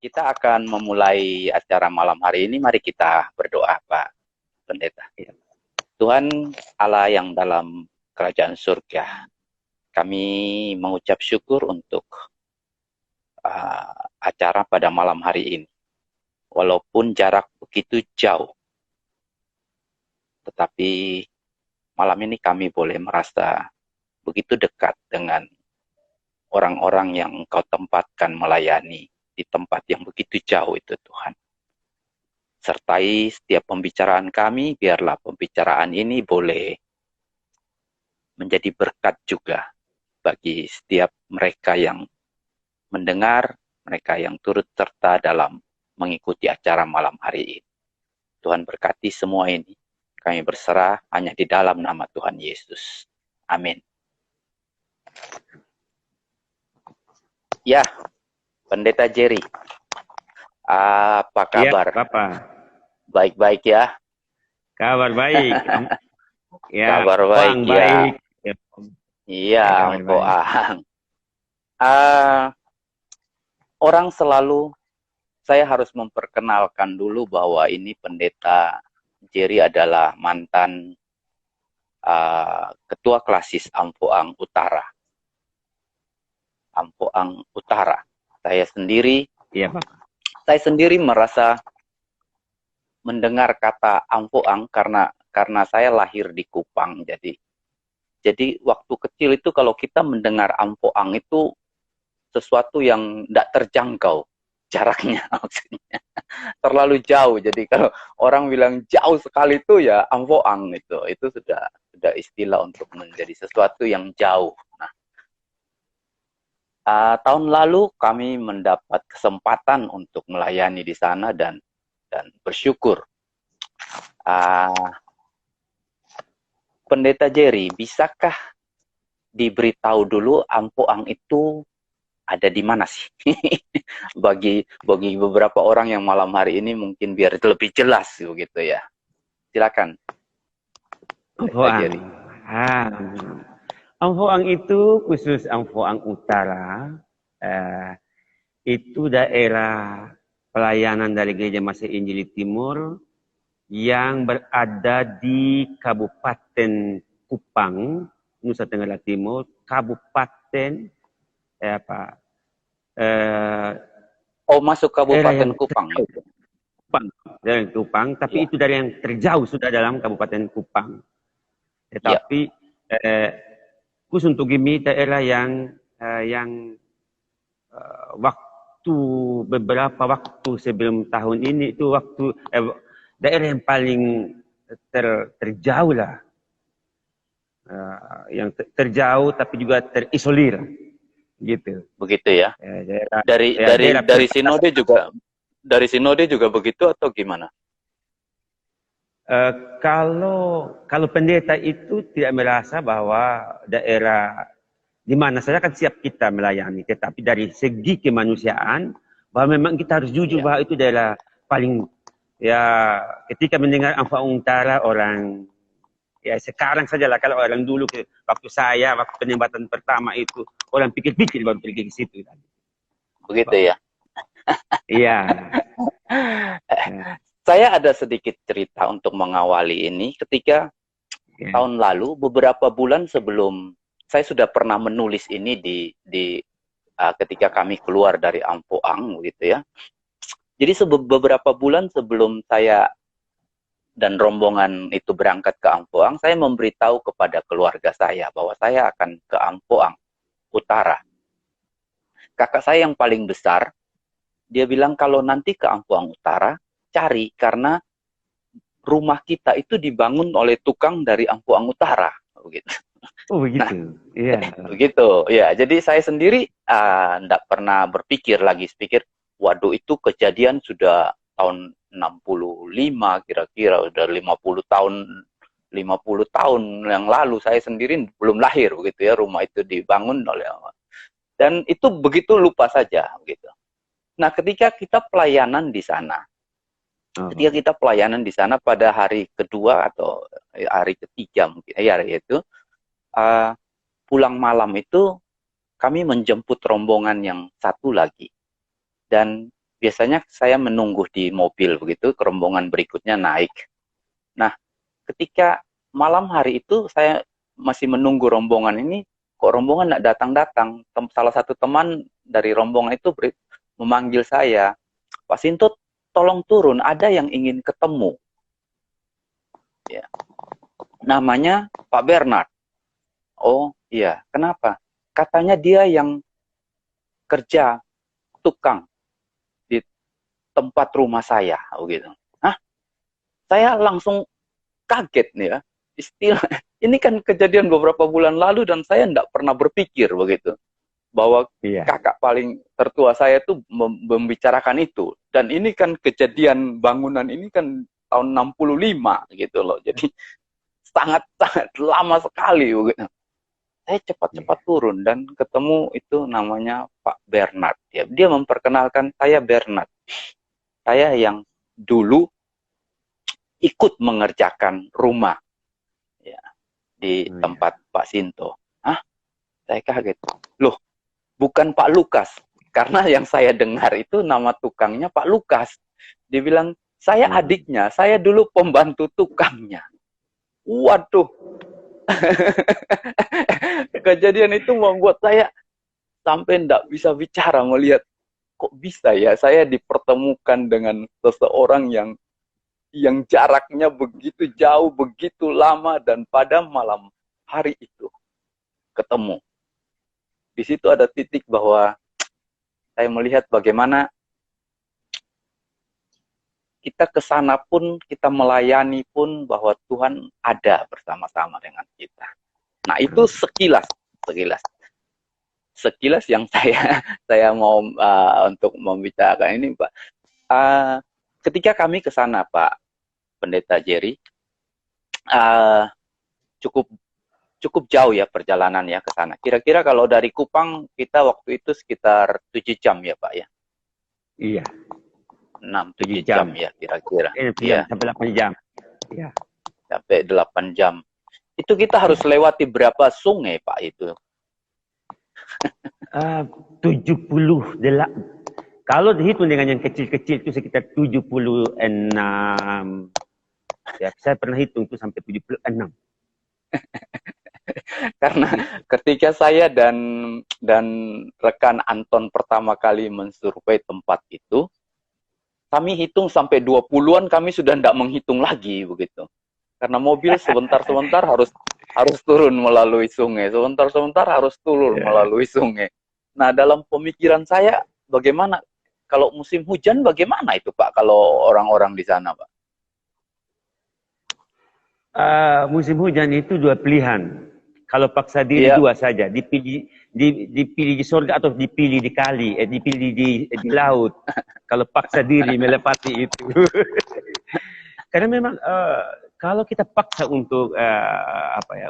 Kita akan memulai acara malam hari ini. Mari kita berdoa, Pak Pendeta. Tuhan Allah yang dalam kerajaan surga, kami mengucap syukur untuk acara pada malam hari ini. Walaupun jarak begitu jauh, tetapi malam ini kami boleh merasa begitu dekat dengan orang-orang yang Engkau tempatkan melayani di tempat yang begitu jauh itu, Tuhan. Sertai setiap pembicaraan kami, biarlah pembicaraan ini boleh menjadi berkat juga bagi setiap mereka yang mendengar, mereka yang turut serta dalam mengikuti acara malam hari ini. Tuhan berkati semua ini. Kami berserah hanya di dalam nama Tuhan Yesus. Amin. Ya, Pendeta Jerry. Apa kabar? Ya, Bapak. Baik-baik ya? Kabar baik. Ya, kabar baik ya. Baik. Iya, Ang. Orang selalu, saya harus memperkenalkan dulu bahwa ini Pendeta Jerry adalah mantan Ketua Klasis Ampoang Utara. Ampoang Utara. Saya sendiri, ya, Pak. Saya sendiri merasa mendengar kata Ampoang karena saya lahir di Kupang. Jadi waktu kecil itu kalau kita mendengar Ampoang itu sesuatu yang tidak terjangkau jaraknya, maksudnya terlalu jauh. Jadi kalau orang bilang jauh sekali itu ya Ampoang itu sudah istilah untuk menjadi sesuatu yang jauh. Nah, tahun lalu kami mendapat kesempatan untuk melayani di sana dan bersyukur. Pendeta Jerry, bisakah diberitahu dulu Ampoang itu ada di mana sih? bagi beberapa orang yang malam hari ini mungkin biar lebih jelas begitu ya. Silakan. Ampoang. Ampoang itu khusus Ampoang Utara. Itu daerah pelayanan dari Gereja Masih Injili Timur yang berada di Kabupaten Kupang, Nusa Tenggara Timur, Kabupaten masuk Kabupaten Kupang itu. Dari Kupang, tapi itu dari yang terjauh sudah dalam Kabupaten Kupang. Tetapi khusus untuk Gimi daerah yang beberapa waktu sebelum tahun ini itu waktu daerah yang paling terjauh lah, yang terjauh tapi juga terisolir, gitu. Begitu ya. Dari sinode juga begitu atau gimana? Kalau pendeta itu tidak merasa bahwa daerah di mana saja kan siap kita melayani, tetapi dari segi kemanusiaan bahwa memang kita harus jujur bahwa itu daerah paling ketika mendengar Ampoang Utara orang sekarang sajalah, kalau orang dulu waktu penembatan pertama itu orang pikir-pikir baru pergi ke situ. Begitu ya. Iya. Saya ada sedikit cerita untuk mengawali ini. Ketika tahun lalu, beberapa bulan sebelum saya sudah pernah menulis ini ketika kami keluar dari Ampoang, gitu ya. Jadi beberapa bulan sebelum saya dan rombongan itu berangkat ke Ampoang, saya memberitahu kepada keluarga saya bahwa saya akan ke Ampoang Utara. Kakak saya yang paling besar, dia bilang kalau nanti ke Ampoang Utara, cari karena rumah kita itu dibangun oleh tukang dari Ampoang Utara, begitu. Oh begitu. Iya. Begitu. Ya, jadi saya sendiri enggak pernah berpikir waduh itu kejadian sudah tahun 65 kira-kira, udah 50 tahun yang lalu, saya sendiri belum lahir begitu ya, rumah itu dibangun oleh, dan itu begitu lupa saja gitu. Nah, ketika kita pelayanan di sana, pada hari kedua atau hari ketiga mungkin yaitu pulang malam itu kami menjemput rombongan yang satu lagi, dan biasanya saya menunggu di mobil begitu, rombongan berikutnya naik. Nah, ketika malam hari itu saya masih menunggu rombongan ini, kok rombongan nggak datang-datang. Salah satu teman dari rombongan itu memanggil saya, Pak Sinto, tolong turun, ada yang ingin ketemu. Ya. Namanya Pak Bernard. Oh iya, kenapa? Katanya dia yang kerja tukang di tempat rumah saya, gitu. Hah? Saya langsung kaget nih ya. Istilah ini kan kejadian beberapa bulan lalu dan saya tidak pernah berpikir begitu bahwa kakak paling tertua saya itu membicarakan itu, dan ini kan kejadian bangunan ini kan tahun 65 gitu loh. Jadi sangat lama sekali begitu. Saya cepat-cepat turun dan ketemu itu namanya Pak Bernard. Ya, dia memperkenalkan, saya Bernard. Saya yang dulu ikut mengerjakan rumah ya, di tempat Pak Sinto. Hah? Saya kaget. Loh, bukan Pak Lukas. Karena yang saya dengar itu nama tukangnya Pak Lukas. Dia bilang, saya adiknya, saya dulu pembantu tukangnya. Waduh. Kejadian itu membuat saya sampai tidak bisa bicara, melihat kok bisa ya saya dipertemukan dengan seseorang yang jaraknya begitu jauh, begitu lama, dan pada malam hari itu ketemu. Di situ ada titik bahwa saya melihat bagaimana kita ke sana pun, kita melayani pun, bahwa Tuhan ada bersama-sama dengan kita. Nah, itu sekilas yang saya mau untuk membicarakan ini, Pak. Ketika kami ke sana, Pak Pendeta Jerry, cukup jauh ya perjalanan ya ke sana. Kira-kira kalau dari Kupang kita waktu itu sekitar 7 jam ya, Pak ya? Iya. 6-7 jam ya kira-kira. Iya, sampai 8 jam. Iya. Sampai 8 jam. Itu kita harus lewati berapa sungai, Pak, itu? 70. Kalau dihitung dengan yang kecil-kecil itu sekitar 76. Ya, saya pernah hitung itu sampai 76. Karena ketika saya dan rekan Anton pertama kali mensurvei tempat itu, kami hitung sampai 20-an, kami sudah tidak menghitung lagi begitu. Karena mobil sebentar-sebentar harus turun melalui sungai, sebentar-sebentar harus turun melalui sungai. Nah, dalam pemikiran saya, bagaimana kalau musim hujan, bagaimana itu, Pak, kalau orang-orang di sana, Pak? Musim hujan itu dua pilihan. Kalau paksa diri dua saja, dipilih di surga atau dipilih di kali, dipilih di laut. Kalau paksa diri melepati itu. Karena memang kalau kita paksa untuk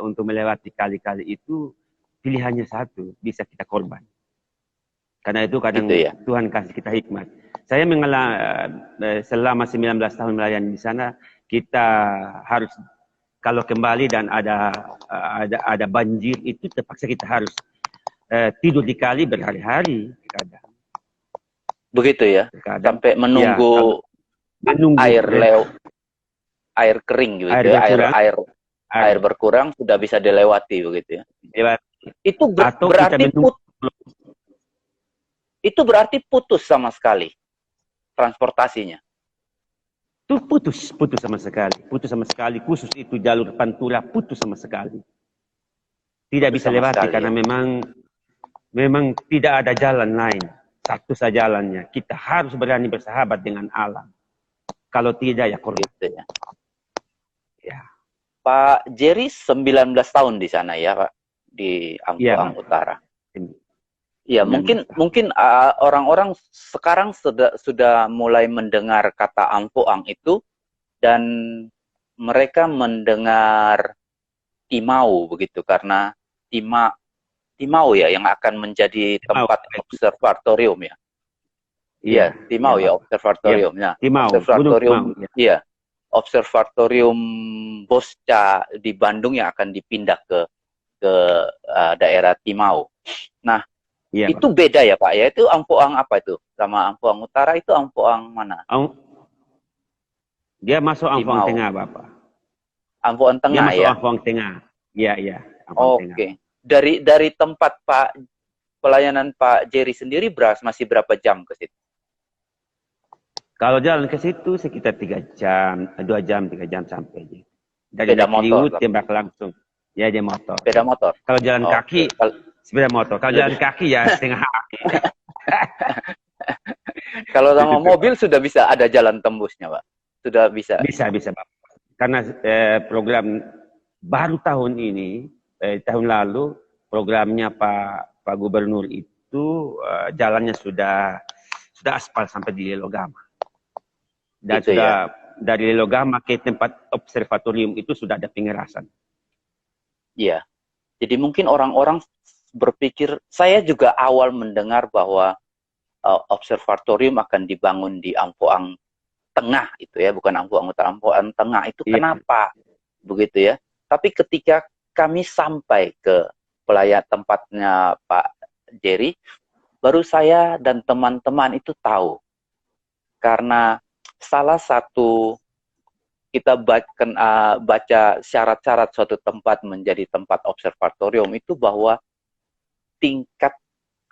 untuk melewati kali-kali itu, pilihannya satu, bisa kita korban. Karena itu kadang Tuhan kasih kita hikmat. Saya selama 19 tahun melayani di sana, kita harus kalau kembali dan ada banjir itu terpaksa kita harus tidur di kali berhari-hari kadang. Begitu ya. Kadang, sampai menunggu air kering gitu, air berkurang sudah bisa dilewati begitu ya. Itu berarti putus sama sekali transportasinya. Itu putus sama sekali. Khusus itu jalur Pantura putus sama sekali. Tidak bisa lewati karena memang tidak ada jalan lain. Satu saja jalannya. Kita harus berani bersahabat dengan alam. Kalau tidak ya korban. Gitu ya. Ya. Pak Jerry 19 tahun di sana ya, Pak, di Angkuang Utara. Ya, mungkin orang-orang sekarang sudah mulai mendengar kata Ampuang itu, dan mereka mendengar Timau begitu, karena Timau ya yang akan menjadi tempat observatorium ya. Iya, Timau ya observatoriumnya. Observatorium, iya. Observatorium Bosca di Bandung yang akan dipindah ke daerah Timau. Nah, Iya, Itu Bapak. beda ya Pak ya? Itu Ampoang apa itu? Sama Ampoang Utara itu Ampoang mana? Dia masuk Ampoang Limau. Tengah, Bapak. Ampoang Dia Tengah masuk ya? Ampoang Tengah. Iya, iya, Ampoang Tengah. Oke. Dari tempat pelayanan Pak Jerry sendiri masih berapa jam ke situ? Kalau jalan ke situ sekitar 3 jam, 2 jam, 3 jam sampai. Dari Sepeda naik motor liut tapi. tembak langsung. Ya, dia motor. Sepeda motor. Kalau jalan Oke. kaki, sepeda motor. Kalau jalan kaki ya setengah hari. Kalau sama Itu, mobil sudah bisa ada jalan tembusnya, Pak. Sudah bisa. bisa, Bapak. Karena program baru tahun ini, tahun lalu, programnya Pak Gubernur itu jalannya sudah aspal sampai di Lelogama. Dan Itu sudah ya. dari Lelogama ke tempat observatorium itu sudah ada pengerasan. Iya. Jadi mungkin orang-orang berpikir, saya juga awal mendengar bahwa observatorium akan dibangun di Ampoang Tengah itu ya, bukan Ampoang Utara, Ampoang Tengah itu Iya. kenapa begitu ya? Tapi ketika kami sampai ke tempatnya Pak Jerry, baru saya dan teman-teman itu tahu karena salah satu kita baca syarat-syarat suatu tempat menjadi tempat observatorium itu bahwa tingkat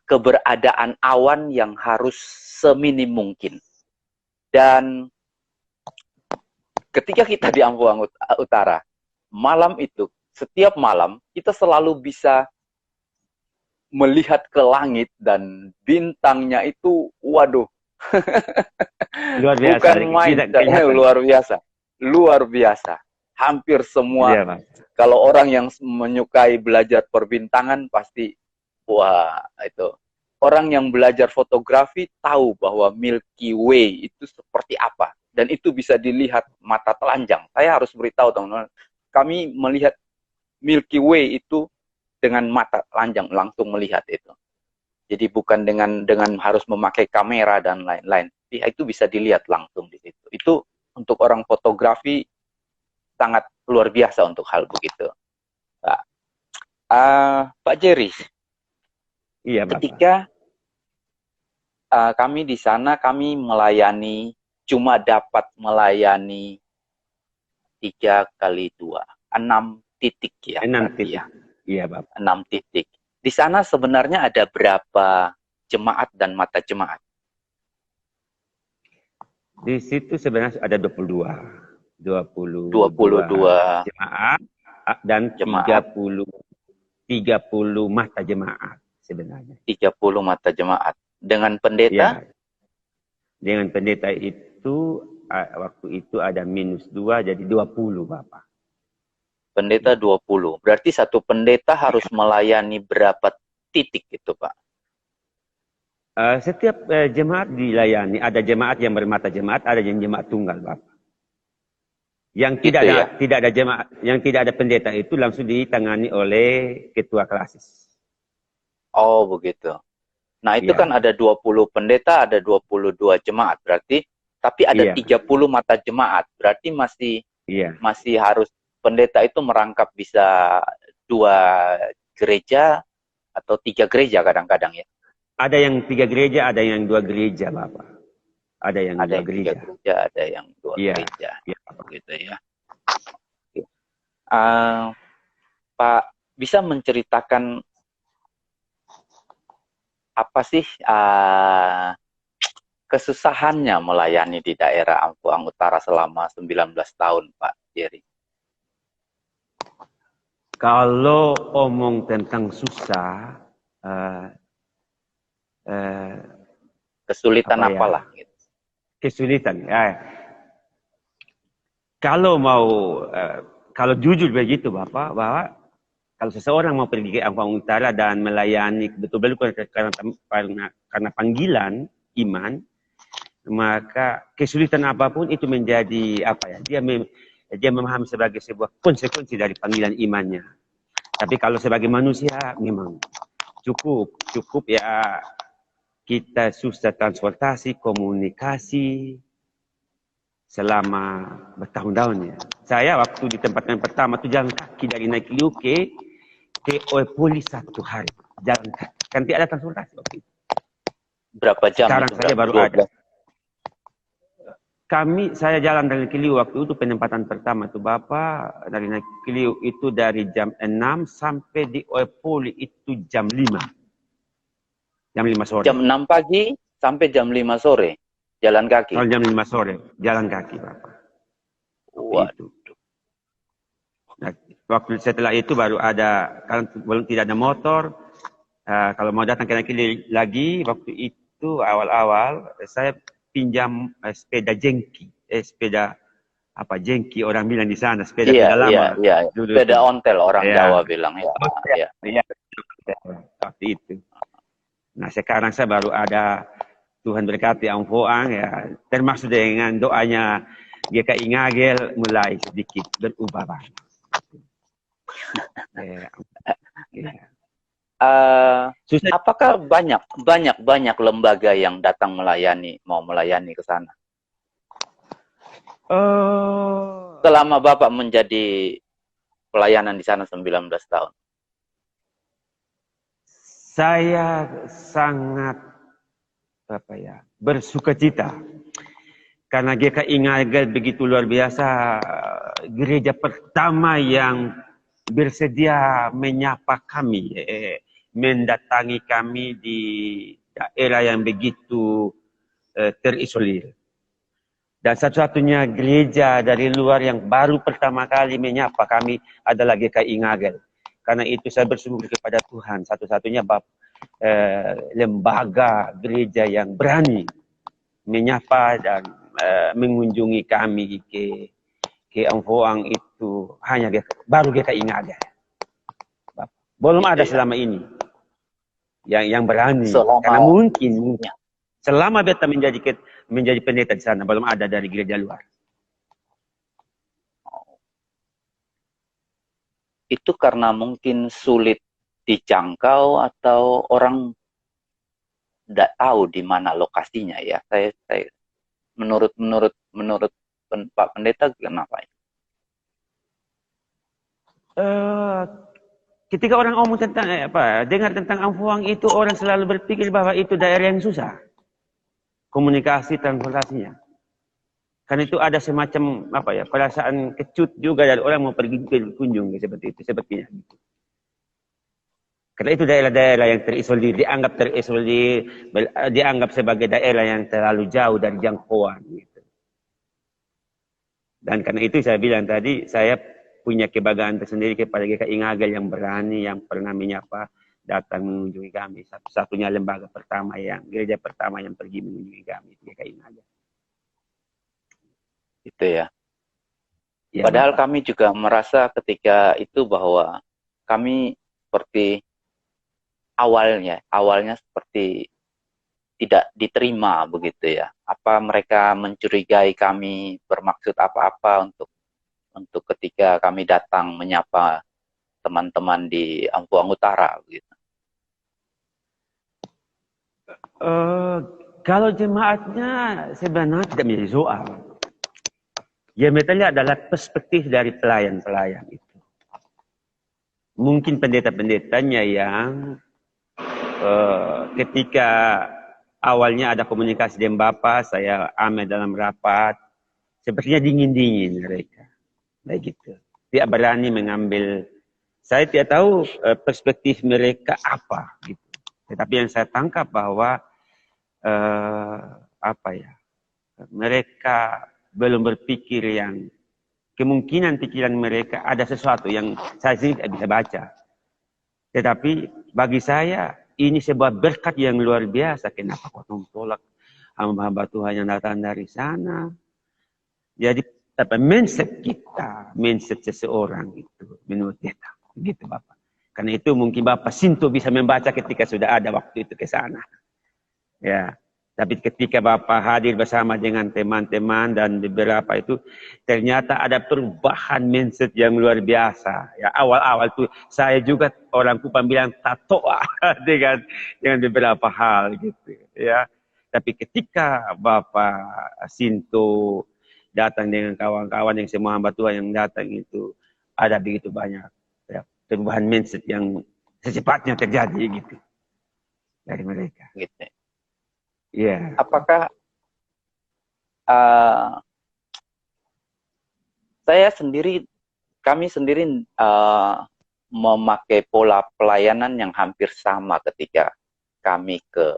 keberadaan awan yang harus seminim mungkin. Dan ketika kita di Ampoang Utara, malam itu, setiap malam, kita selalu bisa melihat ke langit dan bintangnya itu, waduh, Luar biasa. bukan main, luar biasa. Luar biasa. Hampir semua, iya, Pak. kalau orang yang menyukai belajar perbintangan, pasti, wah, itu. Orang yang belajar fotografi tahu bahwa Milky Way itu seperti apa. Dan itu bisa dilihat mata telanjang. Saya harus beritahu teman-teman, kami melihat Milky Way itu dengan mata telanjang, langsung melihat itu. Jadi bukan dengan harus memakai kamera dan lain-lain. Itu bisa dilihat langsung di situ. Itu untuk orang fotografi sangat luar biasa untuk hal begitu. Pak Jerry, Iya, Bapak. ketika kami di sana, kami cuma dapat melayani 3 kali 2, 6 titik ya. 6 titik. Ya. Iya, Bapak. 6 titik. Di sana sebenarnya ada berapa jemaat dan mata jemaat? Di situ sebenarnya ada 22 jemaat dan 30 mata jemaat sebenarnya. 30 mata jemaat. Dengan pendeta? Ya. Dengan pendeta itu waktu itu ada -2 jadi 20, Bapak. Pendeta 20. Berarti satu pendeta harus melayani berapa titik itu, Pak? Setiap jemaat dilayani, ada jemaat yang bermata jemaat, ada yang jemaat tunggal, Bapak. Yang tidak ada jemaat, yang tidak ada pendeta itu langsung ditangani oleh ketua klasis. Oh, begitu. Nah, itu kan ada 20 pendeta, ada 22 jemaat berarti, tapi ada 30 mata jemaat. Berarti masih harus pendeta itu merangkap bisa 2 gereja atau 3 gereja kadang-kadang ya. Ada yang 3 gereja, ada yang 2 gereja, Bapak. Ada yang 2 gereja. 3 gereja, ada yang 2 gereja. Iya. Begitu ya. Pak, bisa menceritakan apa sih kesusahannya melayani di daerah Ampoang Utara selama 19 tahun, Pak Jerry? Kalau omong tentang susah, kesulitan apalah? Ya? Gitu. Kesulitan. Kalau jujur begitu, Bapak, bahwa kalau seseorang mau pergi ke Ampoang Utara dan melayani betul-betul karena panggilan iman, maka kesulitan apapun itu menjadi dia memahami sebagai sebuah konsekuensi dari panggilan imannya. Tapi kalau sebagai manusia memang cukup ya kita susah transportasi, komunikasi selama bertahun-tahun ya. Saya waktu di tempat yang pertama itu jalan kaki dari naik liuk ke Oepoli 1 hari. jalan kaki. Kan tidak ada transportasi waktu itu. Berapa jam Sekarang itu? saja baru 12. ada. Saya jalan dari Kiliu waktu itu penempatan pertama tuh Bapak, dari Kiliu itu dari jam 6 sampai di Oepoli itu jam 5. Jam 5 sore. Jam 6 pagi sampai jam 5 sore. Jalan kaki. Kalau jam 5 sore, jalan kaki Bapak. Waktu itu. Nah, waktu setelah itu baru ada, kalau belum tidak ada motor, kalau mau datang ke Kiliu lagi, waktu itu awal-awal saya pinjam sepeda jengki, sepeda apa jengki orang bilang di sana, sepeda lama. Iya. Sepeda ontel orang Jawa bilang ya. Iya. Waktu itu. Nah sekarang saya baru ada, Tuhan berkati Amfoang ya, termasuk dengan doanya GKI Ngagel mulai sedikit berubah banget. Apakah banyak lembaga yang datang mau melayani ke sana? Selama Bapak menjadi pelayanan di sana 19 tahun. Saya sangat bersukacita karena GKI Ngagel begitu luar biasa, gereja pertama yang bersedia menyapa kami, mendatangi kami di daerah yang begitu terisolir. Dan satu-satunya gereja dari luar yang baru pertama kali menyapa kami adalah GKI Ngagel. Karena itu saya bersyukur kepada Tuhan, satu-satunya lembaga gereja yang berani menyapa dan mengunjungi kami ke Amfoang itu hanya baru GKI Ngagel. Belum ada selama ini yang berani. Karena mungkin selama beta menjadi pendeta di sana belum ada dari gereja luar. Itu karena mungkin sulit dijangkau atau orang tidak tahu di mana lokasinya ya. Saya menurut Pak Pendeta kenapa? Ketika orang ngomong tentang dengar tentang Amfoang itu, orang selalu berpikir bahwa itu daerah yang susah komunikasi transportasinya. Karena itu ada semacam perasaan kecut juga dari orang mau pergi berkunjung seperti itu, sepertinya. Karena itu daerah-daerah yang terisolir, dianggap sebagai daerah yang terlalu jauh dari jangkauan. Gitu. Dan karena itu saya bilang tadi, saya punya kebanggaan tersendiri kepada GKI Ngagel yang berani, yang pernah menyapa, datang mengunjungi kami. Satu-satunya lembaga pertama gereja pertama yang pergi mengunjungi kami, GKI Ngagel. Itu ya. Padahal Bapak, kami juga merasa ketika itu bahwa kami seperti awalnya seperti tidak diterima begitu ya. Apa mereka mencurigai kami bermaksud apa-apa untuk ketika kami datang menyapa teman-teman di Ampoang Utara begitu. Kalau jemaatnya sebenarnya tidak menjadi soal. Yang metanya adalah perspektif dari pelayan-pelayan itu. Mungkin pendeta-pendetanya yang ketika awalnya ada komunikasi dengan Bapak, saya ambil dalam rapat, sepertinya dingin-dingin mereka. Baik gitu. Tidak berani mengambil, saya tidak tahu perspektif mereka apa gitu. Tetapi yang saya tangkap bahwa mereka belum berpikir yang kemungkinan pikiran mereka ada sesuatu yang saya sendiri tidak bisa baca. Tetapi bagi saya ini sebuah berkat yang luar biasa. Kenapa kau tolak hamba-hamba Tuhan yang datang dari sana? Jadi mindset kita, mindset seseorang itu menurut kita, gitu Bapak. Karena itu mungkin Bapak Sinto bisa membaca ketika sudah ada waktu itu ke sana. Ya. Tapi ketika Bapak hadir bersama dengan teman-teman dan beberapa itu, ternyata ada perubahan mindset yang luar biasa. Ya, awal-awal itu saya juga orang Kupang bilang tatoa dengan beberapa hal gitu. Ya. Tapi ketika Bapak Sinto datang dengan kawan-kawan yang semua hamba Tuhan yang datang itu, ada begitu banyak ya, perubahan mindset yang secepatnya terjadi gitu dari mereka. Gitu. Iya. Apakah kami sendiri memakai pola pelayanan yang hampir sama ketika kami ke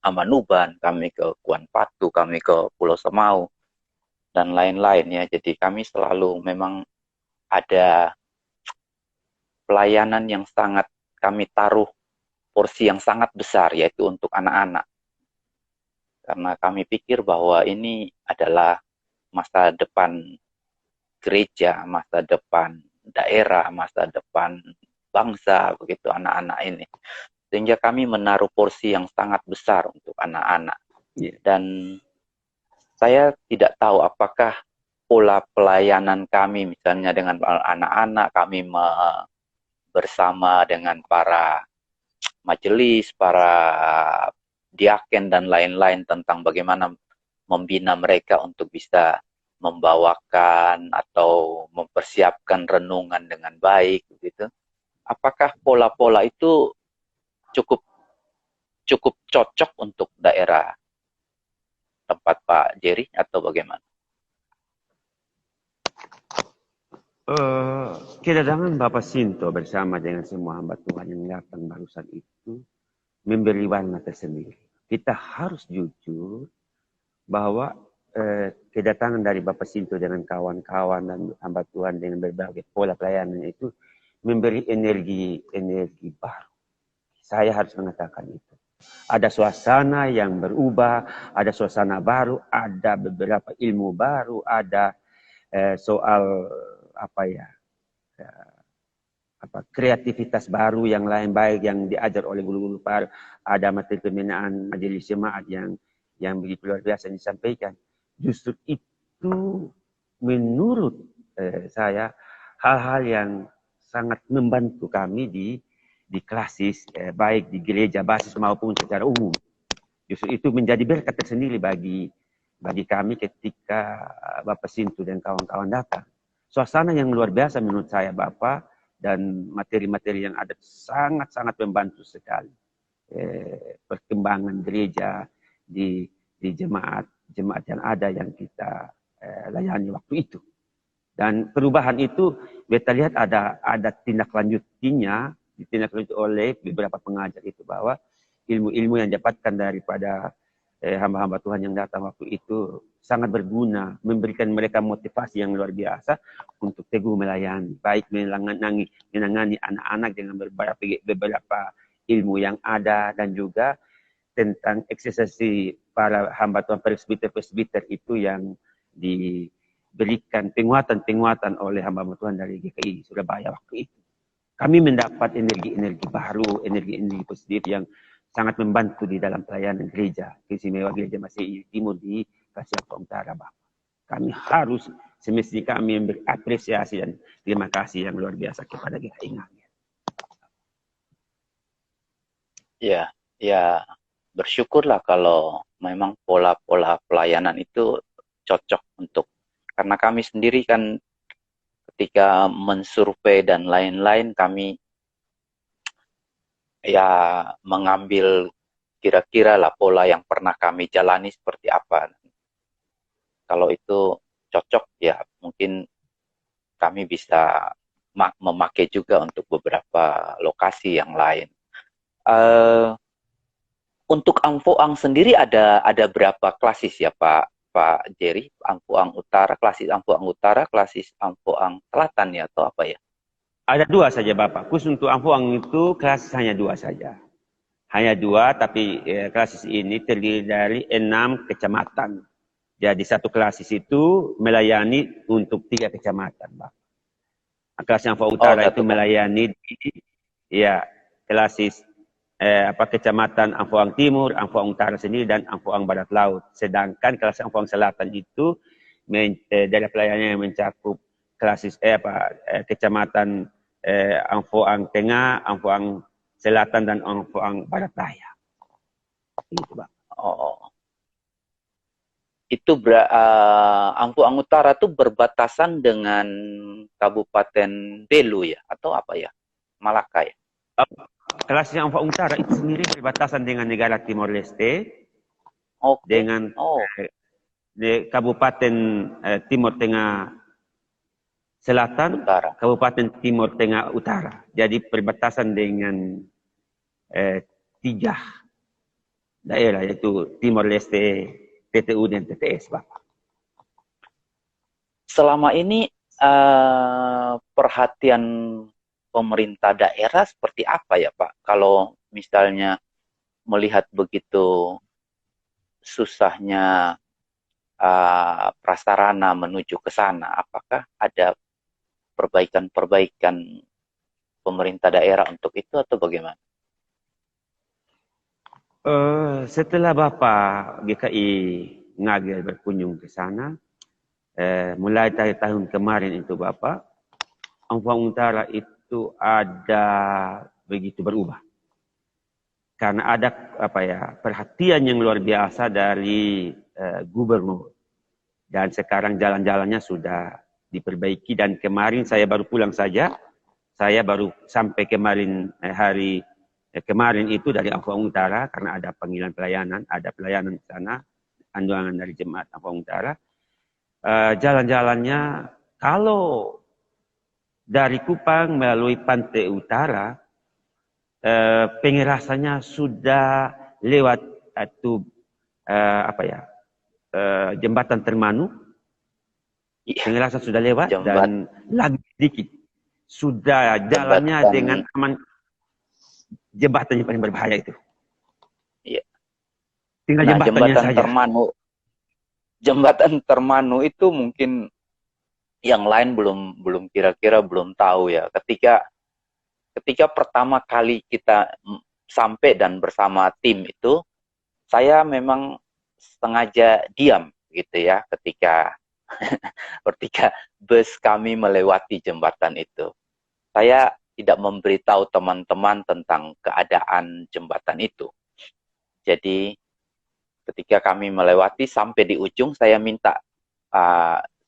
Amanuban, kami ke Kuan Patu, kami ke Pulau Semau, dan lain-lain ya. Jadi kami selalu memang ada pelayanan yang sangat kami taruh porsi yang sangat besar, yaitu untuk anak-anak. Karena kami pikir bahwa ini adalah masa depan gereja, masa depan daerah, masa depan bangsa, begitu anak-anak ini. Sehingga kami menaruh porsi yang sangat besar untuk anak-anak. Yeah. Dan saya tidak tahu apakah pola pelayanan kami, misalnya dengan anak-anak, kami bersama dengan para majelis, para diaken, dan lain-lain tentang bagaimana membina mereka untuk bisa membawakan atau mempersiapkan renungan dengan baik, gitu. Apakah pola-pola itu cukup cocok untuk daerah tempat Pak Jerry atau bagaimana? Kedatangan Bapak Sinto bersama dengan semua hamba Tuhan yang datang barusan itu memberi warna tersendiri. Kita harus jujur bahwa kedatangan dari Bapak Sinto dengan kawan-kawan dan hamba Tuhan dengan berbagai pola pelayanan itu memberi energi baru. Saya harus mengatakan itu. Ada suasana yang berubah, ada suasana baru, ada beberapa ilmu baru, ada soal kreativitas baru yang lain baik yang diajar oleh guru-guru baru, ada materi pembinaan majelis jemaat yang begitu luar biasa disampaikan. Justru itu menurut saya hal-hal yang sangat membantu kami di klasis, baik di gereja basis maupun secara umum. Justru itu menjadi berkat tersendiri bagi kami ketika Bapak Sintu dan kawan-kawan datang. Suasana yang luar biasa menurut saya Bapak, dan materi-materi yang ada sangat-sangat membantu sekali perkembangan gereja di jemaat yang ada yang kita layani waktu itu. Dan perubahan itu kita lihat ada tindak lanjutnya, ditindaklanjuti oleh beberapa pengajar itu, bahwa ilmu-ilmu yang didapatkan daripada hamba-hamba Tuhan yang datang waktu itu sangat berguna, memberikan mereka motivasi yang luar biasa untuk teguh melayani, baik menangani anak-anak dengan beberapa ilmu yang ada, dan juga tentang eksistensi para hamba Tuhan presbiter itu yang diberikan penguatan oleh hamba Tuhan dari GKI Surabaya waktu itu. Kami mendapat energi-energi baru, energi-energi positif yang sangat membantu di dalam pelayanan gereja, istimewa Gereja Masih Timur di Kasiapa Utara, Bapak. Kami harus semestinya kami berapresiasi dan terima kasih yang luar biasa kepada GKI Ngagen. Ya, bersyukurlah kalau memang pola-pola pelayanan itu cocok untuk, karena kami sendiri kan ketika mensurvei dan lain-lain, kami ya mengambil kira-kira lah pola yang pernah kami jalani seperti apa. Kalau itu cocok, ya mungkin kami bisa memakai juga untuk beberapa lokasi yang lain. Untuk Angfoang sendiri ada berapa klasis ya Pak Jerry? Angfoang Utara, klasis Angfoang Utara, klasis Angfoang Selatan ya, atau apa ya? Ada dua saja Bapak. Khusus untuk Angfoang itu klasis hanya dua saja. Hanya dua, tapi klasis ini terdiri dari 6 kecamatan. Jadi satu klasis itu melayani untuk 3 kecamatan, Bapak. Klasis Angfoang Utara itu melayani klasis kecamatan Angfoang Timur, Angfoang Utara sendiri, dan Angfoang Barat Laut. Sedangkan klasis Angfoang Selatan itu dari pelayanannya mencakup klasis kecamatan Angfoang Tengah, Angfoang Selatan, dan Angfoang Barat Daya. Itu, Bang. Itu Angfoang Utara itu berbatasan dengan Kabupaten Belu ya, atau apa ya? Malaka ya? Kelas yang Amfang Utara itu sendiri berbatasan dengan negara Timor Leste, Oke. dengan Oh, di Kabupaten Timur Tengah Selatan, utara. Kabupaten Timur Tengah Utara. Jadi perbatasan dengan tiga daerah, yaitu Timor Leste, TTU dan TTS, Bapak. Selama ini perhatian pemerintah daerah seperti apa ya, Pak? Kalau misalnya melihat begitu susahnya prasarana menuju ke sana, apakah ada perbaikan-perbaikan pemerintah daerah untuk itu atau bagaimana? Setelah Bapak GKI Ngagel berkunjung ke sana, mulai dari tahun kemarin itu Bapak, Amfang Utara itu ada begitu berubah. Karena ada perhatian yang luar biasa dari gubernur. Dan sekarang jalan-jalannya sudah diperbaiki, dan kemarin saya baru pulang saja. Saya baru sampai kemarin hari kemarin itu dari Amfang Utara, karena ada panggilan pelayanan, ada pelayanan di sana, undangan dari jemaat Amfang Utara. Jalan-jalannya kalau dari Kupang melalui Pantai Utara, pengerasannya sudah lewat itu jembatan Termanu. Pengerasan sudah lewat, dan lagi sedikit sudah jalannya dengan aman. Jembatan yang paling berbahaya itu. Iya. Tinggal Nah, jembatannya saja. Jembatan Termanu itu mungkin yang lain belum kira-kira belum tahu ya. Ketika pertama kali kita sampai dan bersama tim itu, saya memang sengaja diam gitu ya ketika bus kami melewati jembatan itu. Saya tidak memberitahu teman-teman tentang keadaan jembatan itu. Jadi ketika kami melewati sampai di ujung, saya minta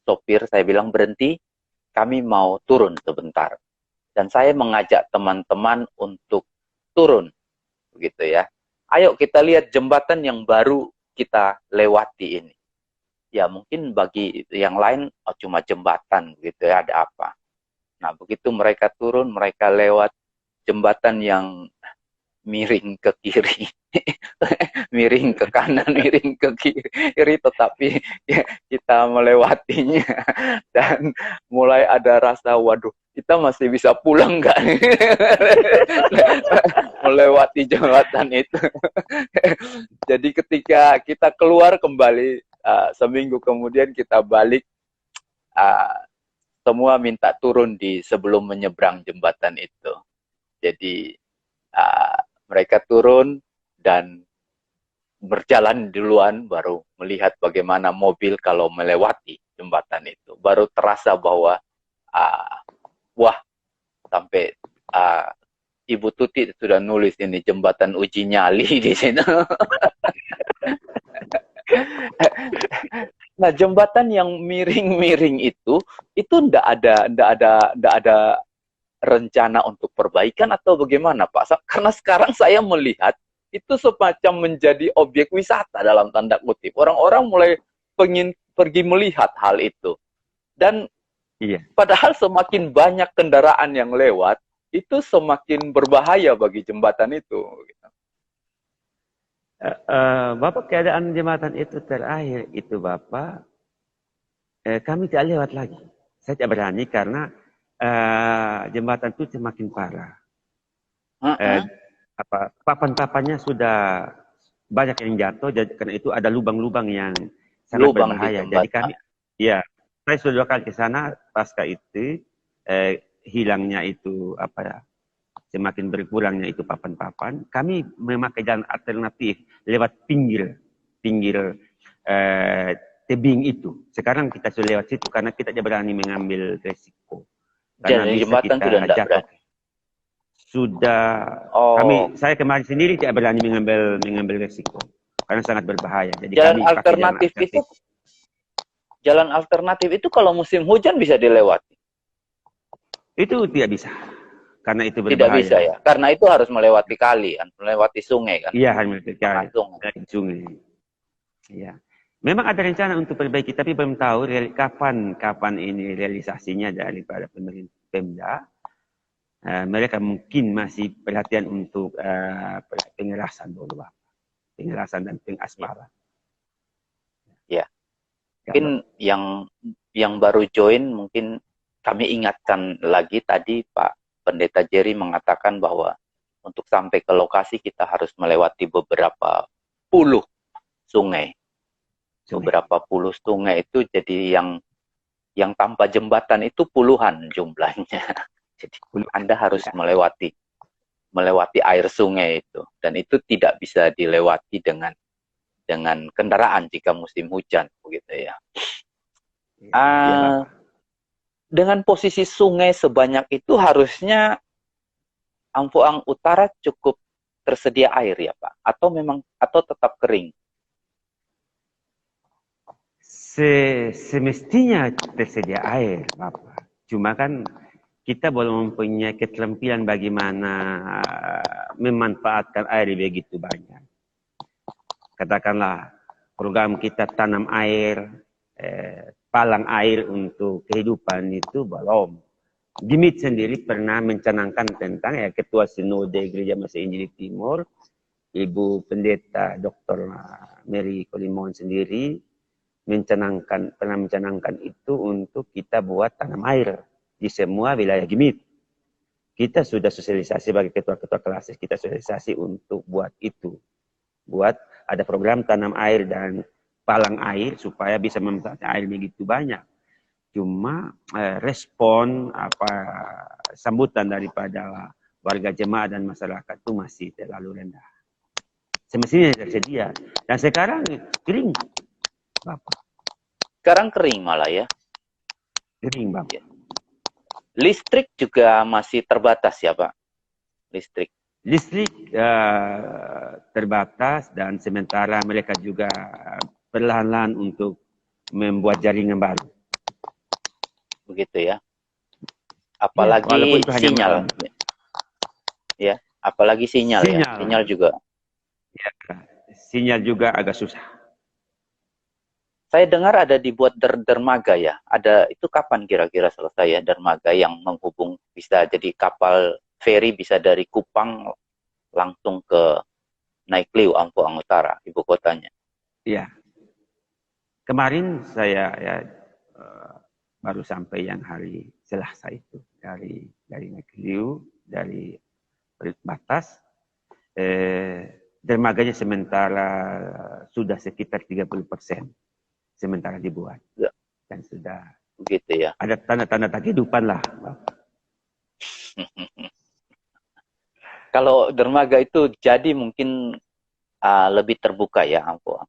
sopir, saya bilang berhenti, kami mau turun sebentar. Dan saya mengajak teman-teman untuk turun, begitu ya. Ayo kita lihat jembatan yang baru kita lewati ini. Ya mungkin bagi yang lain cuma jembatan, begitu ya, ada apa. Nah begitu mereka turun, mereka lewat jembatan yang miring ke kiri, miring ke kanan, miring ke kiri, tetapi ya, kita melewatinya dan mulai ada rasa, waduh, kita masih bisa pulang nggak? Melewati jembatan itu. Jadi ketika kita keluar kembali, seminggu kemudian kita balik, semua minta turun di sebelum menyeberang jembatan itu. Jadi mereka turun dan berjalan duluan, baru melihat bagaimana mobil kalau melewati jembatan itu. Baru terasa bahwa wah, sampai Ibu Tuti sudah nulis ini jembatan uji nyali di sini. Nah, jembatan yang miring-miring itu ndak ada rencana untuk perbaikan atau bagaimana, Pak? Karena sekarang saya melihat itu semacam menjadi objek wisata dalam tanda kutip. Orang-orang mulai pengen pergi melihat hal itu. Dan padahal semakin banyak kendaraan yang lewat, itu semakin berbahaya bagi jembatan itu. Bapak, keadaan jembatan itu terakhir itu Bapak, kami tidak lewat lagi. Saya tidak berani karena jembatan itu semakin parah. Papan-papannya sudah banyak yang jatuh, jadi karena itu ada lubang-lubang yang sangat berbahaya. Jadi kami, saya sudah 2 kali ke sana, pasca itu hilangnya itu semakin berkurangnya itu papan-papan. Kami memakai jalan alternatif lewat pinggir tebing itu. Sekarang kita sudah lewat situ karena kita tidak berani mengambil resiko. Karena jadi bisa jembatan kita sudah tidak jatuh. berani. Saya kemarin sendiri tidak berani mengambil resiko karena sangat berbahaya. Jadi jalan kami alternatif itu, jalan alternatif itu kalau musim hujan bisa dilewati. Itu tidak bisa. karena itu Tidak bisa berbahaya. ya, karena itu harus melewati kali kan, melewati sungai kan, Iya, hanya tengah ketika sungai. dari sungai. Iya. Memang ada rencana untuk perbaiki, tapi belum tahu kapan ini realisasinya daripada pemerintah Pemda. Mereka mungkin masih perhatian untuk pengerasan dulu, Pak. Pengerasan dan pengaspalan. Ya, Kalau mungkin yang baru join mungkin kami ingatkan lagi tadi Pak Pendeta Jerry mengatakan bahwa untuk sampai ke lokasi kita harus melewati beberapa puluh sungai. Beberapa puluh sungai itu jadi yang tanpa jembatan itu puluhan jumlahnya. Jadi Anda harus melewati air sungai itu, dan itu tidak bisa dilewati dengan kendaraan jika musim hujan begitu ya. Dengan posisi sungai sebanyak itu harusnya Ampuang Utara cukup tersedia air ya Pak, atau tetap kering? Semestinya tersedia air, Bapak. Cuma kan kita belum mempunyai keterampilan bagaimana memanfaatkan air begitu banyak. Katakanlah program kita tanam air, palang air untuk kehidupan itu belum. Gimit sendiri pernah mencanangkan tentang Ketua Sinode Gereja Masih Injil Timur, Ibu Pendeta Dr. Mary Kolimon sendiri pernah mencanangkan itu untuk kita buat tanam air di semua wilayah Gimit. Kita sudah sosialisasi bagi ketua-ketua kelas, kita sosialisasi untuk buat itu. Buat ada program tanam air dan palang air supaya bisa memanfaatkan air begitu banyak. Cuma respon sambutan daripada warga jemaat dan masyarakat itu masih terlalu rendah. Semestinya tersedia. Dan sekarang kering, Bapak. Sekarang kering malah ya. Kering, Bapak. Ya. Listrik juga masih terbatas ya Pak? Listrik terbatas dan sementara mereka juga perlahan-lahan untuk membuat jaringan baru. Begitu ya. Apalagi ya, sinyal. Ya, apalagi sinyal ya. Sinyal juga. Ya, sinyal juga agak susah. Saya dengar ada dibuat dermaga ya. Itu kapan kira-kira selesai ya dermaga yang menghubung, bisa jadi kapal feri bisa dari Kupang langsung ke Naikliu, Ampuang Utara, ibu kotanya. Iya. Kemarin saya baru sampai yang hari Selasa itu dari Naikliu, dari batas. Dermaganya sementara sudah sekitar 30%. Sementara dibuat. Ya. Dan sudah begitu ya. Ada tanda-tanda kehidupan lah. Kalau dermaga itu jadi mungkin lebih terbuka ya, Ampuang.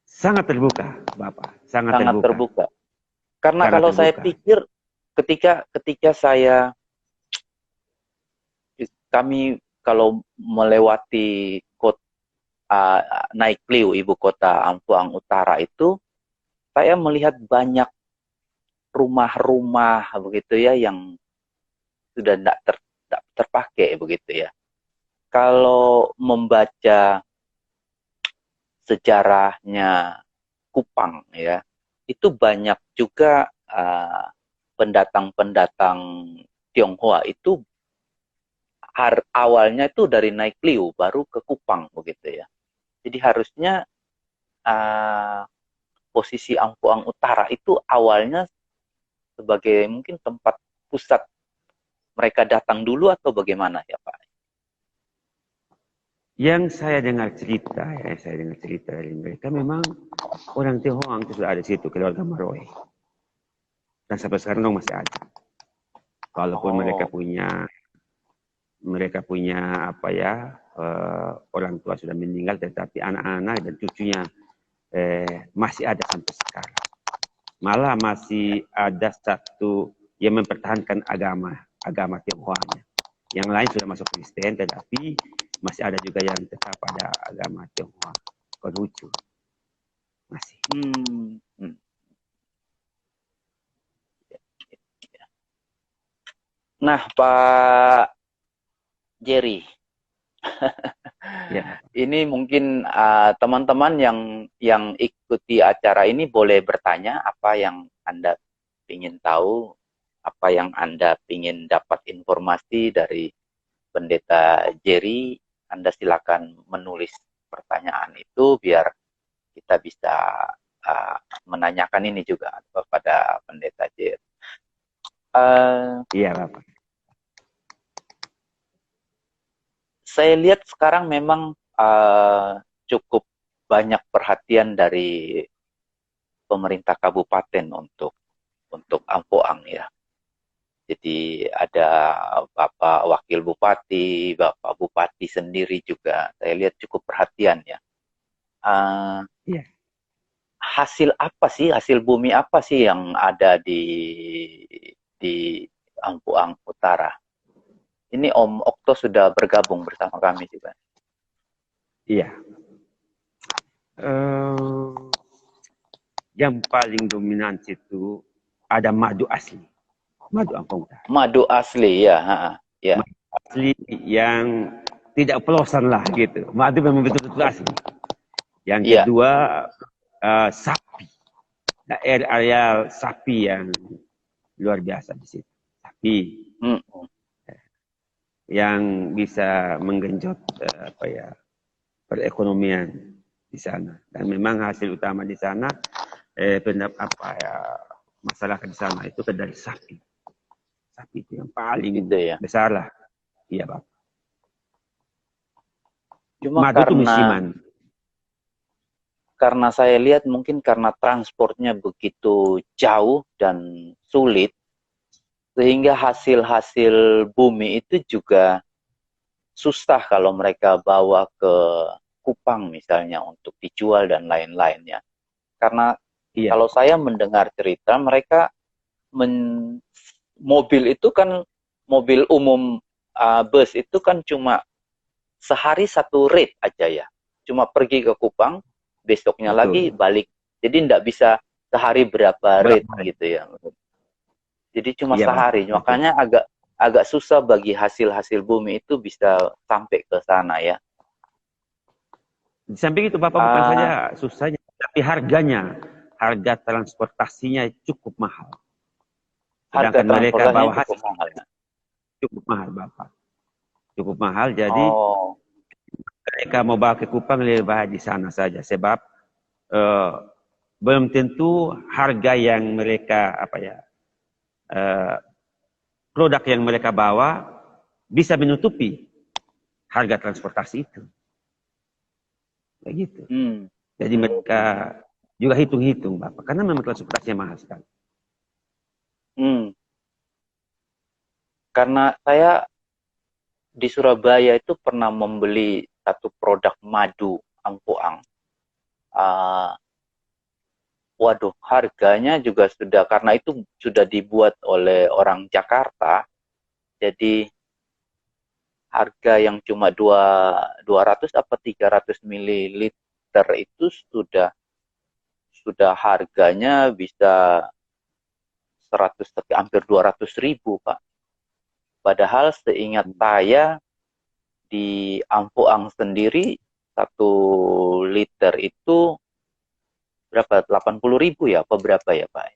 Sangat terbuka, Bapak. Sangat terbuka. Karena kalau saya pikir ketika kami kalau melewati Naikliu, ibu kota Ampuang Utara itu, saya melihat banyak rumah-rumah begitu ya yang sudah tidak terpakai begitu ya. Kalau membaca sejarahnya Kupang ya, itu banyak juga pendatang-pendatang Tionghoa itu awalnya itu dari Naikliu baru ke Kupang begitu ya. Jadi harusnya posisi Ampuang Utara itu awalnya sebagai mungkin tempat pusat mereka datang dulu atau bagaimana ya Pak? Yang saya dengar cerita dari mereka, memang orang Tionghoa itu sudah ada di situ, keluarga Maroe. Dan sampai sekarang masih ada. Walaupun mereka punya orang tua sudah meninggal, tetapi anak-anak dan cucunya masih ada sampai sekarang. Malah masih ada satu yang mempertahankan agama Tionghoa-nya. Yang lain sudah masuk Kristen, tetapi masih ada juga yang tetap pada agama Tionghoa, Konghucu. Masih. Nah, Pak Jerry, Ya, ini mungkin teman-teman yang ikuti acara ini boleh bertanya apa yang Anda ingin tahu, apa yang Anda ingin dapat informasi dari Pendeta Jerry. Anda silakan menulis pertanyaan itu biar kita bisa menanyakan ini juga kepada Pendeta Jerry. iya Bapak. Saya lihat sekarang memang cukup banyak perhatian dari pemerintah kabupaten untuk Ampoang ya. Jadi ada Bapak Wakil Bupati, Bapak Bupati sendiri juga saya lihat cukup perhatian ya. Uh, Iya. Hasil apa sih, hasil bumi apa sih yang ada di Ampoang Utara? Ini Om Okto sudah bergabung bersama kami juga. Iya. Eh, yang paling dominan itu ada madu asli, madu Ampong Utara. Madu asli ya, ya. Madu asli yang tidak pelosan lah gitu. Madu memang betul-betul asli. Yang Iya. kedua sapi, area sapi yang luar biasa di situ. Sapi yang bisa menggenjot perekonomian di sana. Dan memang hasil utama di sana masyarakat di sana itu dari sapi. Sapi itu yang paling gitu ya. besar lah. Iya, Bapak. Cuma Madu itu musiman. Karena saya lihat mungkin karena transportnya begitu jauh dan sulit, sehingga hasil-hasil bumi itu juga susah kalau mereka bawa ke Kupang misalnya untuk dijual dan lain-lainnya. Karena Iya. kalau saya mendengar cerita mereka mobil itu kan mobil umum, bus itu kan cuma sehari satu rate aja ya. Cuma pergi ke Kupang, besoknya Betul. lagi balik. Jadi tidak bisa sehari berapa rate gitu ya. Jadi cuma iya, sehari. Bapak. Makanya agak susah bagi hasil-hasil bumi itu bisa sampai ke sana ya. Di samping itu Bapak bukan saja susahnya, tapi harganya, harga transportasinya cukup mahal. Harga Sedangkan mereka bawa transportasinya cukup hasil mahal ya. cukup mahal, Bapak. Cukup mahal, jadi mereka mau bawa ke Kupang lebih baik di sana saja. Sebab belum tentu harga yang mereka produk yang mereka bawa bisa menutupi harga transportasi itu. Begitu. Jadi mereka juga hitung-hitung, Bapak. Karena memang transportasinya mahal sekali. Karena saya di Surabaya itu pernah membeli satu produk madu Ampoang. Waduh, harganya juga sudah, karena itu sudah dibuat oleh orang Jakarta, jadi harga yang cuma 200 apa 300 mililiter itu sudah harganya bisa 100, hampir 200.000 Pak. Padahal seingat saya di Ampoang sendiri 1 liter itu berapa? 80.000 ya? Apa berapa ya Pak?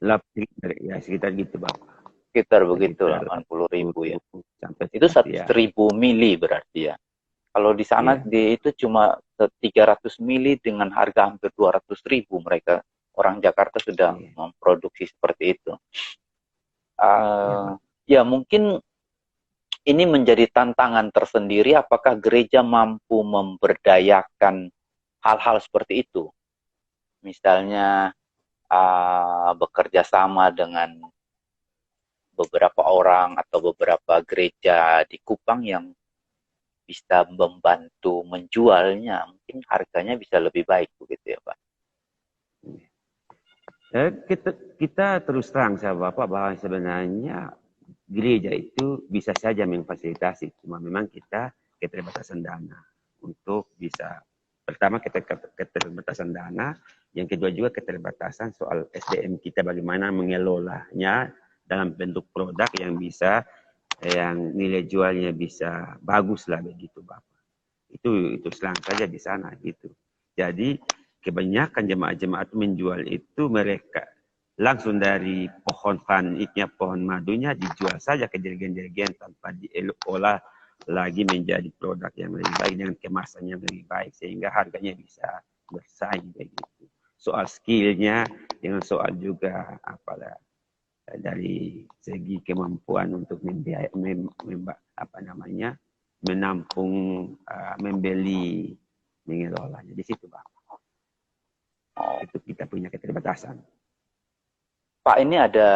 Ya sekitar gitu, Bapak. Sekitar begitu, 80.000 ya. Sampai Itu 1.000 ya. mili berarti ya. Kalau di sana itu cuma 300 mili dengan harga hampir 200.000, mereka orang Jakarta sudah memproduksi seperti itu. Ya mungkin ini menjadi tantangan tersendiri, apakah gereja mampu memberdayakan hal-hal seperti itu. Misalnya bekerja sama dengan beberapa orang atau beberapa gereja di Kupang yang bisa membantu menjualnya, mungkin harganya bisa lebih baik begitu ya Pak. Kita terus terang sama Bapak bahwa sebenarnya gereja itu bisa saja memfasilitasi, cuma memang kita keterbatasan dana untuk bisa, pertama keterbatasan dana, yang kedua juga keterbatasan soal SDM kita bagaimana mengelolanya dalam bentuk produk yang bisa yang nilai jualnya bisa bagus lah begitu Bapak. Itu selang saja di sana gitu. Jadi kebanyakan jemaat-jemaat menjual itu mereka langsung dari pohon vanitnya, pohon madunya dijual saja ke dirigen-dirigen tanpa diolah lagi menjadi produk yang lebih baik dengan kemasan yang lebih baik sehingga harganya bisa bersaing begitu. Soal skillnya dengan soal juga apalah dari segi kemampuan untuk menampung, membeli, mengelolanya di situ Pak. Itu kita punya keterbatasan. Pak, ini ada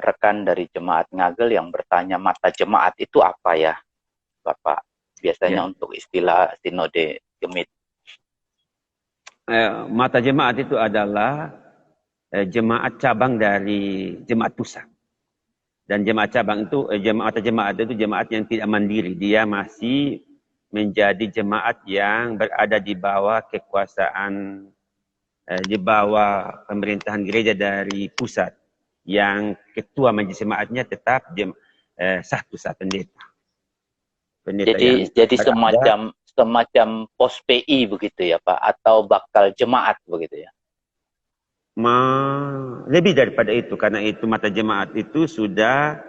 rekan dari jemaat Ngagel yang bertanya mata jemaat itu apa ya, Bapak? Biasanya untuk istilah sinode gemit. Mata jemaat itu adalah jemaat cabang dari jemaat pusat. Dan jemaat cabang itu, jemaat itu jemaat yang tidak mandiri. Dia masih menjadi jemaat yang berada di bawah kekuasaan, di bawah pemerintahan gereja dari pusat. Yang ketua majelis jemaatnya tetap satu pendeta. Jadi semacam pos PI begitu ya Pak, atau bakal jemaat begitu ya? Lebih daripada itu, karena itu mata jemaat itu sudah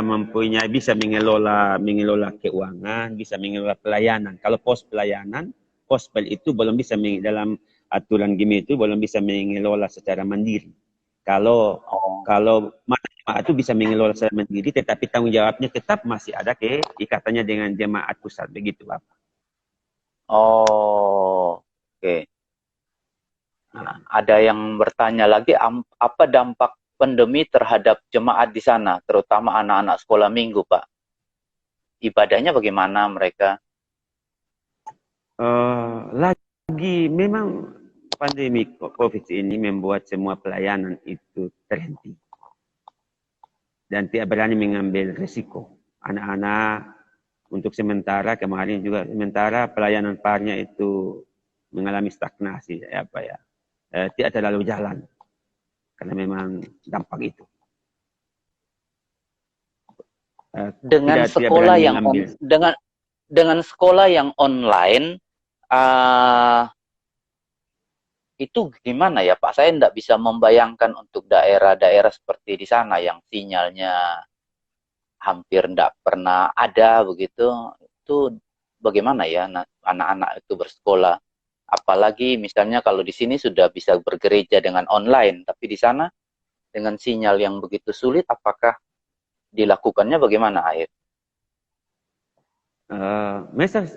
mempunyai, bisa mengelola keuangan, bisa mengelola pelayanan. Kalau pos pelayanan, pospel itu belum bisa dalam aturan GIMI itu belum bisa mengelola secara mandiri. Kalau mata jemaat itu bisa mengelola secara mandiri, tetapi tanggung jawabnya tetap masih ada ikatannya dengan jemaat pusat, begitu Bapak. Oh, oke. Nah, ada yang bertanya lagi, apa dampak pandemi terhadap jemaat di sana, terutama anak-anak sekolah minggu, Pak? Ibadahnya bagaimana mereka? Lagi memang pandemi COVID ini membuat semua pelayanan itu terhenti. Dan tidak berani mengambil risiko. Anak-anak untuk sementara, kemarin juga sementara pelayanan parnya itu mengalami stagnasi. Tidak terlalu jalan. Karena memang dampak itu. Dengan sekolah yang online, itu gimana ya Pak? Saya tidak bisa membayangkan untuk daerah-daerah seperti di sana yang sinyalnya hampir tidak pernah ada begitu. Itu bagaimana ya anak-anak itu bersekolah? Apalagi misalnya kalau di sini sudah bisa bergereja dengan online, tapi di sana dengan sinyal yang begitu sulit, apakah dilakukannya bagaimana, Aif?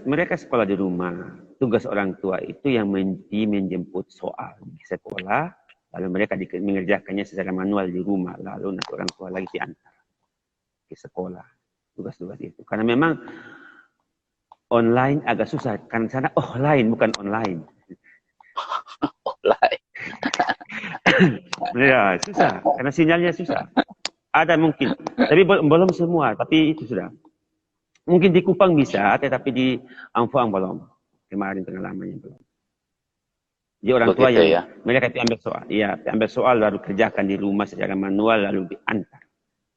Mereka sekolah di rumah. Tugas orang tua itu yang menjemput soal di sekolah, lalu mereka mengerjakannya secara manual di rumah, lalu nanti orang tua lagi diantar ke sekolah. Tugas-tugas itu. Karena memang online agak susah, karena sana offline bukan online. Offline. Ya, susah, karena sinyalnya susah. Ada mungkin, tapi belum semua, tapi itu sudah. Mungkin di Kupang bisa, tetapi di Amfuang belum. Kemarin pengalamannya belum. Jadi orang tua yang mereka itu ambil soal, ambil soal lalu kerjakan di rumah secara manual lalu diantar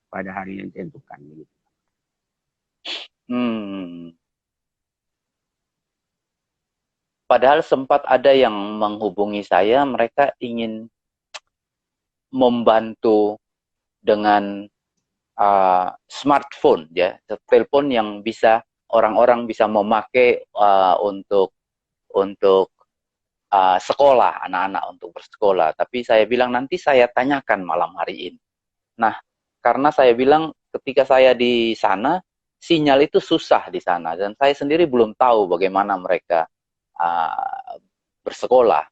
pada hari yang ditentukan. Padahal sempat ada yang menghubungi saya, mereka ingin membantu dengan smartphone, ya, telepon yang bisa orang-orang bisa memakai untuk sekolah, anak-anak untuk bersekolah. Tapi saya bilang nanti saya tanyakan malam hari ini. Nah, karena saya bilang ketika saya di sana, sinyal itu susah di sana. Dan saya sendiri belum tahu bagaimana mereka bersekolah.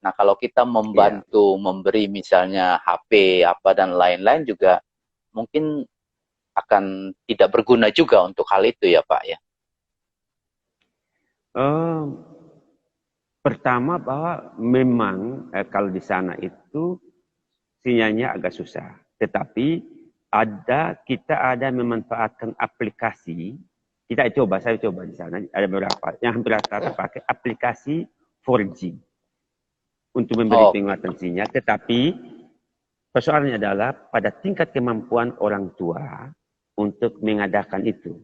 Nah, kalau kita membantu memberi misalnya HP apa dan lain-lain juga mungkin akan tidak berguna juga untuk hal itu ya Pak ya. Pertama bahwa memang kalau di sana itu sinyalnya agak susah. Tetapi kita ada memanfaatkan aplikasi. Saya coba di sana ada beberapa yang hampir rata-rata pakai aplikasi 4G untuk memberi penguatan sinyal. Tetapi persoalannya adalah pada tingkat kemampuan orang tua untuk mengadakan itu.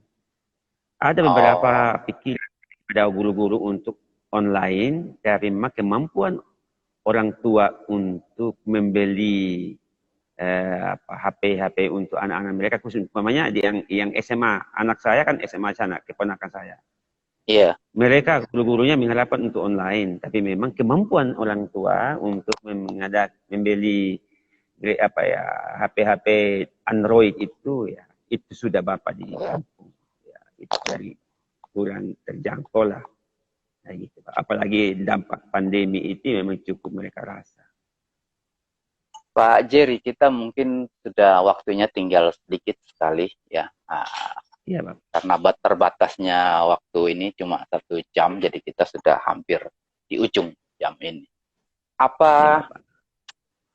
Ada beberapa pikiran pada guru-guru untuk online, tapi memang kemampuan orang tua untuk membeli HP untuk anak-anak mereka, khusus umpamanya yang SMA, anak saya kan SMA sana, keponakan saya. Iya. Mereka guru-gurunya mengharapkan untuk online, tapi memang kemampuan orang tua untuk membeli HP-HP Android itu ya itu sudah bapak di kampung. Ya, itu dari kurang terjangkau lah. Nah, gitu. Apalagi dampak pandemi itu memang cukup mereka rasa. Pak Jerry, kita mungkin sudah waktunya tinggal sedikit sekali ya. Iya, Pak. Karena terbatasnya waktu ini cuma 1 jam, jadi kita sudah hampir di ujung jam ini. Apa Iya, Pak.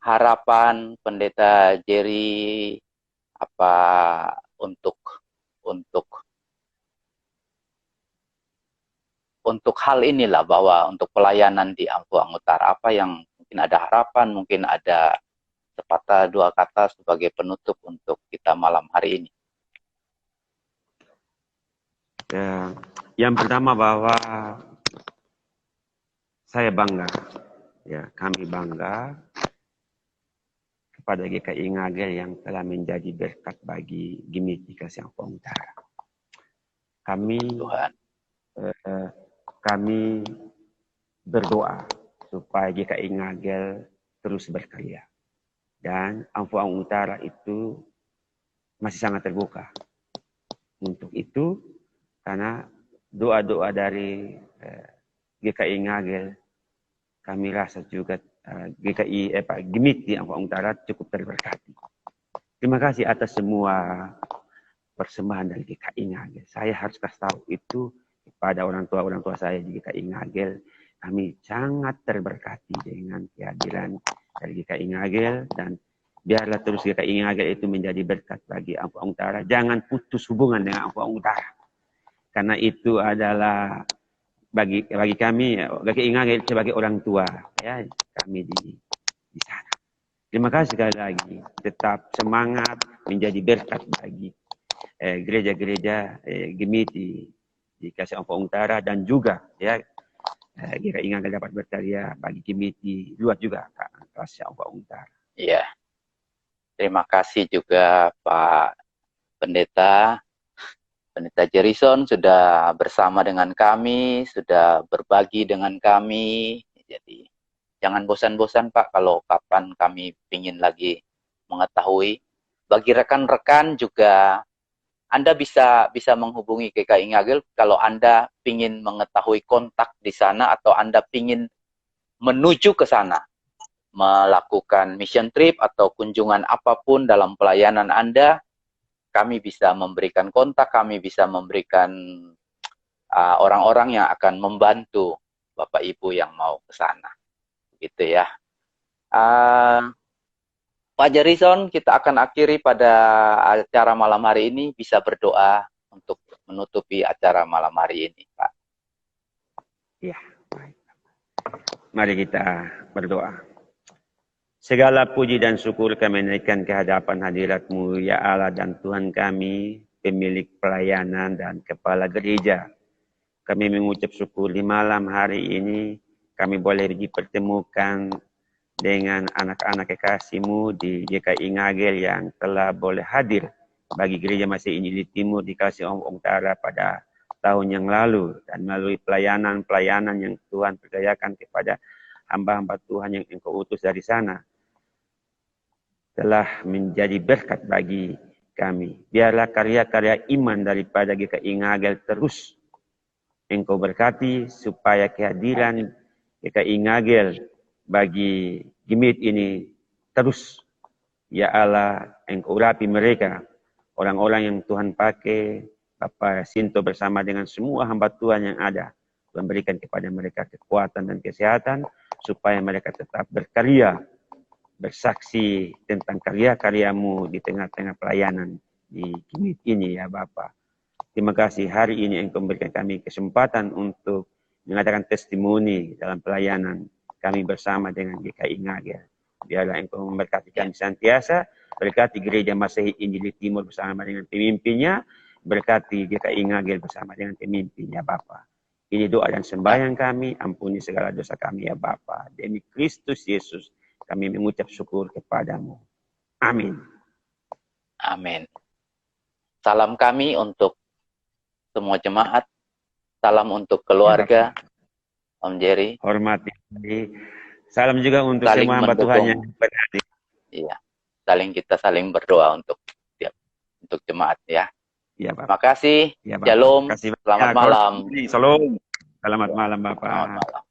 harapan Pendeta Jerry apa untuk hal inilah, bahwa untuk pelayanan di Ampuang Utara, apa yang mungkin ada harapan, mungkin ada sepatah dua kata sebagai penutup untuk kita malam hari ini? Ya, yang pertama bahwa saya bangga, ya kami bangga kepada GKI Ngagel yang telah menjadi berkat bagi GIMIT Dikasih Ampuang Utara. Kami berdoa supaya GKI Ngagel terus berkarya. Dan Ampuang Utara itu masih sangat terbuka untuk itu, karena doa-doa dari GKI Ngagel, kami rasa juga GIMIT di Ampuang Utara cukup terberkati. Terima kasih atas semua persembahan dari GKI Ngagel. Saya harus kasih tahu itu kepada orang tua saya di GKI Ngagel. Kami sangat terberkati dengan kehadiran dari GKI Ngagel, dan biarlah terus GKI Ngagel itu menjadi berkat bagi Ampuang Utara. Jangan putus hubungan dengan Ampuang Utara, karena itu adalah bagi kami, GKI Ngagel sebagai orang tua, ya kami di sana. Terima kasih sekali lagi. Tetap semangat menjadi berkat bagi gereja-gereja GIMIT di Kasih Ampuang Utara, dan juga ya GKI Ngagel dapat berkarya bagi GIMIT di luar juga Kasih Ampuang Utara. Iya. Terima kasih juga Pak Pendeta Jerison sudah bersama dengan kami, sudah berbagi dengan kami. Jadi jangan bosan-bosan Pak, kalau kapan kami ingin lagi mengetahui. Bagi rekan-rekan juga, Anda bisa menghubungi GKI Ngagel kalau Anda ingin mengetahui kontak di sana, atau Anda ingin menuju ke sana, melakukan mission trip atau kunjungan apapun dalam pelayanan Anda. Kami bisa memberikan kontak, kami bisa memberikan orang-orang yang akan membantu Bapak Ibu yang mau ke sana. Gitu ya. Pak Jerison, kita akan akhiri pada acara malam hari ini. Bisa berdoa untuk menutupi acara malam hari ini, Pak. Ya, baik. Mari kita berdoa. Segala puji dan syukur kami naikkan ke hadapan hadirat-Mu, ya Allah dan Tuhan kami, pemilik pelayanan dan kepala gereja. Kami mengucap syukur di malam hari ini, kami boleh dipertemukan dengan anak-anak kekasih-Mu di GKI Ngagel yang telah boleh hadir bagi Gereja Masih Injili Timur Dikasih Ampuang Utara pada tahun yang lalu, dan melalui pelayanan yang Tuhan percayakan kepada hamba-hamba Tuhan yang Engkau utus dari sana, telah menjadi berkat bagi kami. Biarlah karya-karya iman daripada GKI Ngagel terus Engkau berkati, supaya kehadiran GKI Ngagel bagi GIMIT ini terus, ya Allah, Engkau urapi mereka, orang-orang yang Tuhan pakai, Bapak Sinto bersama dengan semua hamba Tuhan yang ada. Tuhan berikan kepada mereka kekuatan dan kesehatan, supaya mereka tetap berkarya, bersaksi tentang karya-karya-Mu di tengah-tengah pelayanan di GIMIT ini, ya Bapak. Terima kasih hari ini Engkau memberikan kami kesempatan untuk mengadakan testimoni dalam pelayanan kami bersama dengan GKI Ngagel. Biarlah Engkau memberkati kami senantiasa, Berkati Gereja Masehi Injili Timur bersama dengan pemimpinnya. Berkati GKI Ngagel bersama dengan pemimpinnya Bapa. Ini doa dan sembahyang kami. Ampuni segala dosa kami ya Bapa. Demi Kristus Yesus kami mengucap syukur kepadamu. Amin. Amin. Salam kami untuk semua jemaat. Salam untuk keluarga, Om Jerry. Hormati. Salam juga untuk Saling semua hamba Tuhan yang berhadir. Iya. Kita saling berdoa untuk jemaat ya. Ya, Bapak. Makasih. Ya, Bapak. Shalom. Makasih Selamat malam. Shalom. Selamat malam, Bapak. Selamat malam.